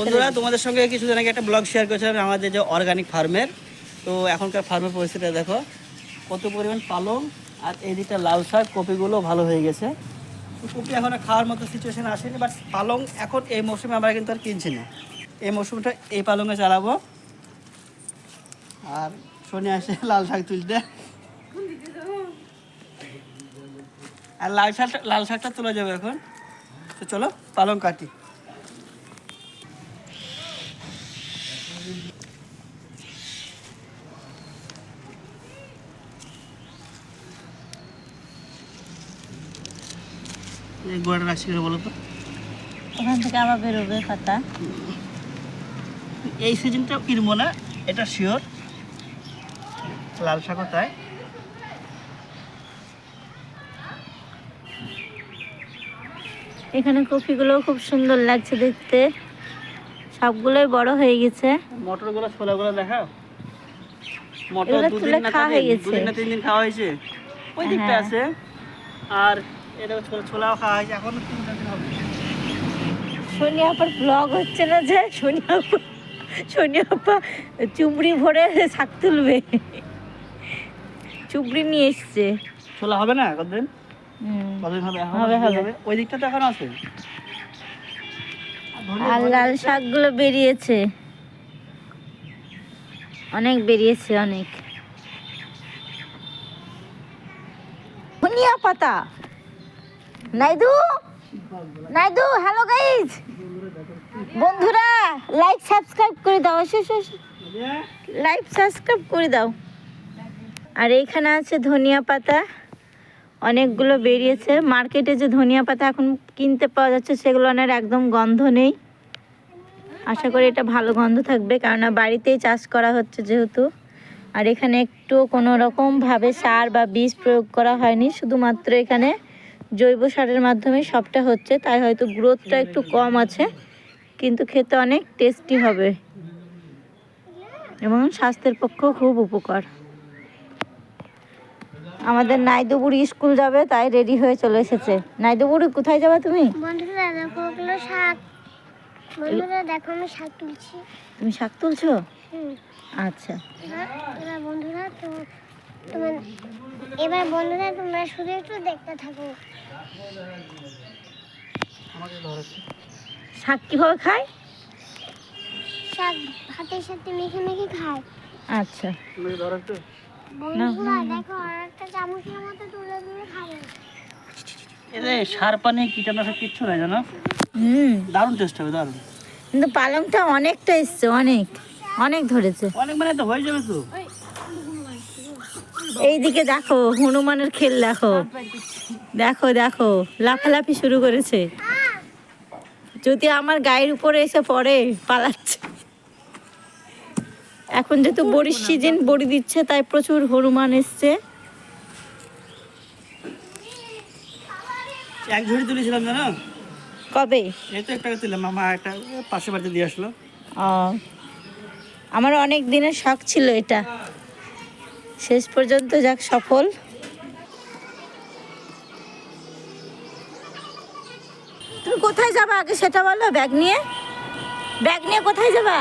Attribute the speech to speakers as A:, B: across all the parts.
A: বন্ধুরা তোমাদের সঙ্গে কিছুদিন আগে একটা ব্লগ শেয়ার করেছিলাম আমাদের যে অর্গানিক ফার্মের। তো এখনকার ফার্মের পরিস্থিতি দেখো কত পরিমাণ পালং, আর এদিকটা লাল শাক, কপিগুলো ভালো হয়ে গেছে। তো কপি এখন আর খাওয়ার মতো সিচুয়েশান আসেনি, বাট পালং এখন এই মৌসুমে আমরা কিন্তু আর কিনছি না। এই মৌসুমটা এই পালংয়ে চালাবো। আর শনি আসে লাল শাক তুলতে, আর লাল শাকটা তোলা যাবে এখন। তো চলো পালং কাটি। এই গোড়াটা রাখছি করে বলো তো,
B: ওখান থেকে আবার বেরোবে পাতা।
A: এই সিজনটা কিনবো না, এটা শিওর। লাল শাকও তাই।
B: এখানে কপিগুলো খুব সুন্দর লাগছে দেখতে, সবগুলোই বড় হয়ে গেছে।
A: মটরগুলো, ছোলাগুলো দেখাও। মটর
B: এগুলো
A: দুদিন
B: তুলে
A: না
B: খাওয়া হয়ে গেছে।
A: 3 দিন খাওয়া হয়েছে, ওই দিকটা
B: হ্যাঁ।
A: আছে। আর এটা ছোলাও খাওয়া হয়েছে, এখন 3 দিন হবে।
B: শনি আপার ব্লগ হচ্ছে না যে শনি আপা চুবড়ি ভরে শাক তুলবে, চুবড়ি নিয়ে এসছে।
A: ছোলা হবে না কতদিন? কতদিন হবে? এখন হবে। ওই দিকটা তো এখন আছে।
B: আর লাল শাকগুলো বেরিয়েছে, অনেক বেরিয়েছে, অনেক। ধনিয়া পাতা। নাইদু, নাইদু, হ্যালো গাইজ, বন্ধুরা লাইক সাবস্ক্রাইব করে দাও, লাইক সাবস্ক্রাইব করে দাও। আর এইখানে আছে ধনিয়া পাতা, অনেকগুলো বেরিয়েছে। মার্কেটে যে ধনিয়া পাতা এখন কিনতে পাওয়া যাচ্ছে সেগুলো একদম গন্ধ নেই। আশা করি এটা ভালো গন্ধ থাকবে, কেননা বাড়িতেই চাষ করা হচ্ছে যেহেতু। আর এখানে একটু কোনো রকমভাবে সার বা বীজ প্রয়োগ করা হয়নি, শুধুমাত্র এখানে জৈব সারের মাধ্যমে সবটা হচ্ছে, তাই হয়তো গ্রোথটা একটু কম আছে, কিন্তু খেতে অনেক টেস্টি হবে এবং স্বাস্থ্যের পক্ষেও খুব উপকার। আমাদের নাইদু বুড়ি স্কুল যাবে, তাই রেডি হয়ে চলে এসেছে। নাইদু বুড়ি, কোথায় যাবে তুমি?
C: বন্ধুরা দেখো ওগুলো শাক। বন্ধুরা দেখো আমি শাক তুলছি।
B: তুমি শাক তুলছো? আচ্ছা।
C: এবার বন্ধুরা তোমরা শুধু একটু দেখতে থাকো।
B: শাক কিভাবে খায়?
C: শাক ভাতের সাথে মেখে মেখে খায়।
B: আচ্ছা,
C: বন্ধুরা দেখো আর একটা চামচের মতো তুলে তুলে খাবে।
A: এতে সার পানি কীটনাশক কিচ্ছু নাই জানো। দারুণ টেস্ট হবে, দারুণ।
B: কিন্তু পালংটা অনেকটা এসছে, অনেক অনেক ধরেছে।
A: অনেক মানে তো হয়ে যাবে তো।
B: এইদিকে দেখো হনুমানের খেল, দেখো দেখো দেখো, লাফালাফি শুরু করেছে। যদি আমার গায়ের উপরে এসে পড়ে পালাচ্ছে। এখন যেহেতু বড়ির সিজন, বড়ি দিচ্ছে, তাই প্রচুর হনুমান এসছে।
A: এক ঝুড়ি তুলেছিলাম জানো।
B: কবে?
A: এই তো একটা তুললাম, মামা একটা পাশে বাড়িতে দিয়ে আসলো।
B: আমার অনেক দিনের শখ ছিল এটা, শেষ পর্যন্ত যাক সফল। তুমি কোথায় যাবা আগে সেটা বলো। ব্যাগ নিয়ে কোথায় যাবা?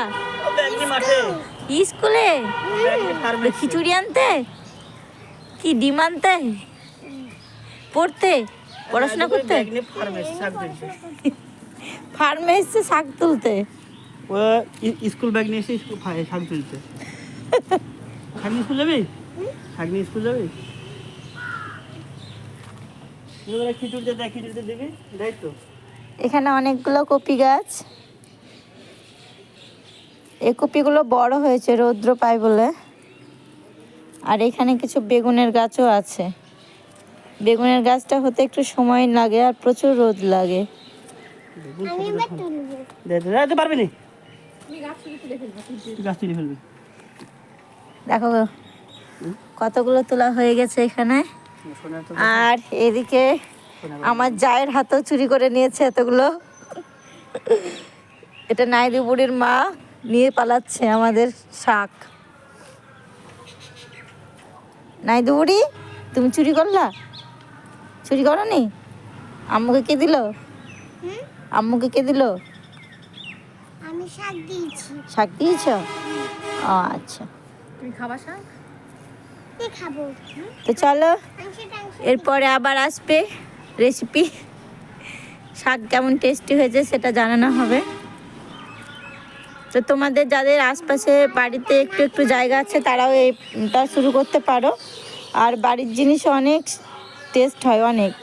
A: মাঠে
B: স্কুলে খিচুড়ি আনতে, কি ডিম আনতে, পড়তে, পড়াশোনা করতে? ফার্মে এসছে শাক তুলতে।
A: ও স্কুল ব্যাগ নিয়ে এসে শাক তুলতে। শাক নিয়ে স্কুল যাবি? শাক নিয়ে স্কুল যাবি? খিচুড়িতে দেখ, খিচুড়িতে দিবি, দেখ তো।
B: এখানে অনেকগুলো কপি গাছ। এই কপিগুলো বড় হয়েছে রৌদ্র পায় বলে। আর এখানে কিছু বেগুনের গাছও আছে। বেগুনের গাছটা হতে একটু সময় লাগে আর প্রচুর রোদ লাগে।
A: পারবি নি, গাছ তুলে ফেলবি।
B: দেখো কতগুলো তোলা হয়ে গেছে এখানে। আর এদিকে আমার জায়ের হাতেও চুরি করে নিয়েছে এতগুলো। এটা নাইদু বুড়ির মা নিয়ে পালাচ্ছে আমাদের শাক। নাইদু বুড়ি, তুমি চুরি করলা? চুরি করনি? আম্মুকে কে দিল? আম্মুকে কে দিল?
C: আমি শাক দিয়েছি।
B: শাক দিয়েছ? ও আচ্ছা,
D: তুমি খাবা শাক?
C: কি খাবো?
B: তো চলো
C: মাংস
B: এরপরে আবার আসবে রেসিপি। শাক কেমন টেস্টি হয়েছে সেটা জানানো হবে। তো তোমাদের যাদের আশপাশে বাড়িতে একটু একটু জায়গা আছে তারাও এইটা শুরু করতে পারো। আর বাড়ির জিনিস অনেক টেস্ট হয়, অনেক।